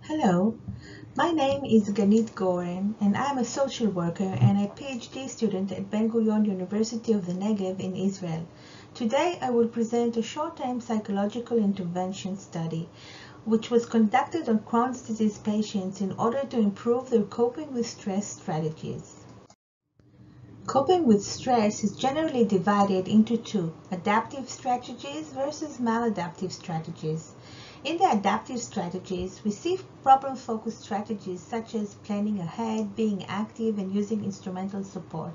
Hello, my name is Ganit Goren and I'm a social worker and a PhD student at Ben-Gurion University of the Negev in Israel. Today I will present a short-term psychological intervention study which was conducted on Crohn's disease patients in order to improve their coping with stress strategies. Coping with stress is generally divided into two, adaptive strategies versus maladaptive strategies. In the adaptive strategies, we see problem-focused strategies such as planning ahead, being active, and using instrumental support,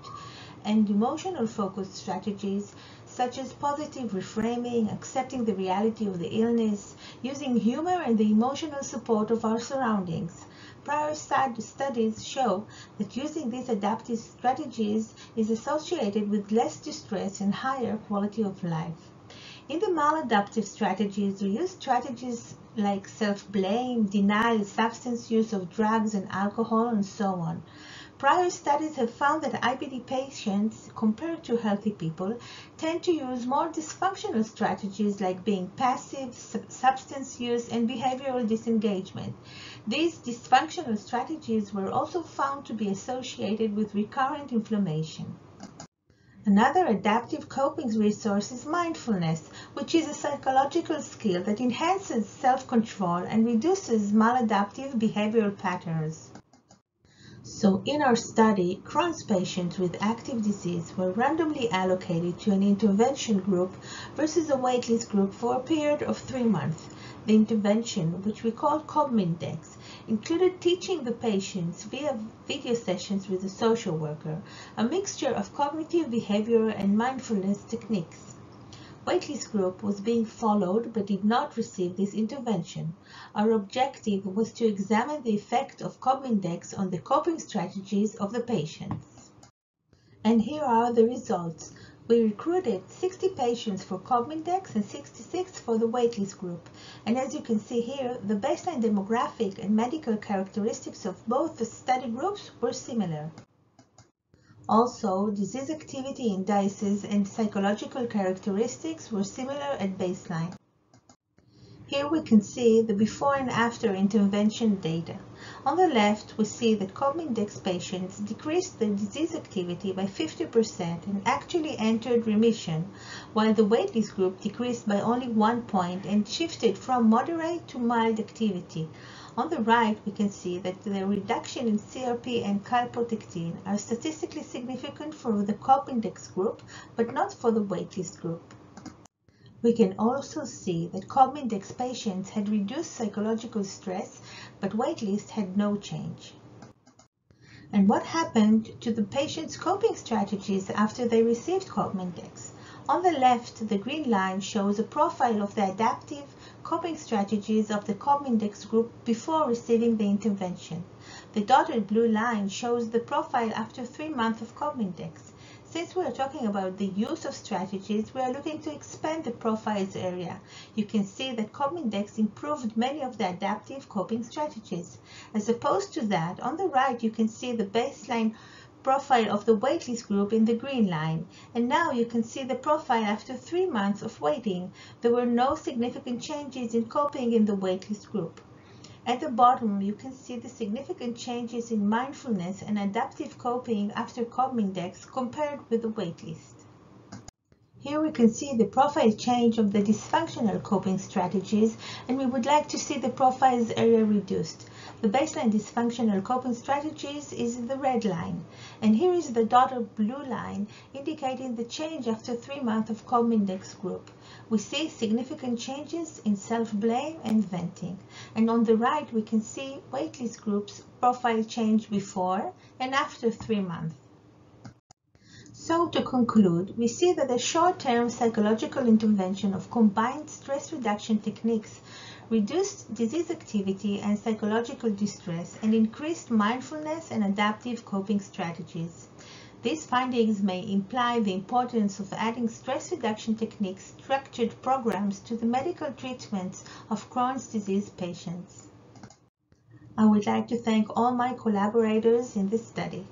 and emotional-focused strategies such as positive reframing, accepting the reality of the illness, using humor and the emotional support of our surroundings. Prior studies show that using these adaptive strategies is associated with less distress and higher quality of life. In the maladaptive strategies, we use strategies like self-blame, denial, substance use of drugs and alcohol, and so on. Prior studies have found that IBD patients, compared to healthy people, tend to use more dysfunctional strategies like being passive, substance use, and behavioral disengagement. These dysfunctional strategies were also found to be associated with recurrent inflammation. Another adaptive coping resource is mindfulness, which is a psychological skill that enhances self-control and reduces maladaptive behavioral patterns. So in our study, Crohn's patients with active disease were randomly allocated to an intervention group versus a waitlist group for a period of 3 months. The intervention, which we call Cogmindex, included teaching the patients via video sessions with a social worker, a mixture of cognitive, behavioral, and mindfulness techniques. Waitlist group was being followed but did not receive this intervention. Our objective was to examine the effect of Cogmindex on the coping strategies of the patients. And here are the results. We recruited 60 patients for Cogmindex and 66 for the waitlist group. And as you can see here, the baseline demographic and medical characteristics of both the study groups were similar. Also, disease activity indices and psychological characteristics were similar at baseline. Here we can see the before and after intervention data. On the left, we see that Cogmindex patients decreased their disease activity by 50% and actually entered remission, while the waitlist group decreased by only 1 point and shifted from moderate to mild activity. On the right, we can see that the reduction in CRP and calprotectin are statistically significant for the Cogmindex group, but not for the waitlist group. We can also see that Cogmindex patients had reduced psychological stress, but waitlist had no change. And what happened to the patients' coping strategies after they received Cogmindex? On the left, the green line shows a profile of the adaptive coping strategies of the Cogmindex group before receiving the intervention. The dotted blue line shows the profile after 3 months of Cogmindex. Since we are talking about the use of strategies, we are looking to expand the profiles area. You can see that Cogmindex improved many of the adaptive coping strategies. As opposed to that, on the right you can see the baseline profile of the waitlist group in the green line. And now you can see the profile after 3 months of waiting. There were no significant changes in coping in the waitlist group. At the bottom, you can see the significant changes in mindfulness and adaptive coping after Cogmindex compared with the waitlist. Here we can see the profile change of the dysfunctional coping strategies, and we would like to see the profiles area reduced. The baseline dysfunctional coping strategies is in the red line, and here is the dotted blue line indicating the change after 3 months of Cogmindex group. We see significant changes in self-blame and venting. And on the right, we can see waitlist groups profile change before and after 3 months. So to conclude, we see that a short-term psychological intervention of combined stress reduction techniques reduced disease activity and psychological distress and increased mindfulness and adaptive coping strategies. These findings may imply the importance of adding stress reduction techniques structured programs to the medical treatments of Crohn's disease patients. I would like to thank all my collaborators in this study.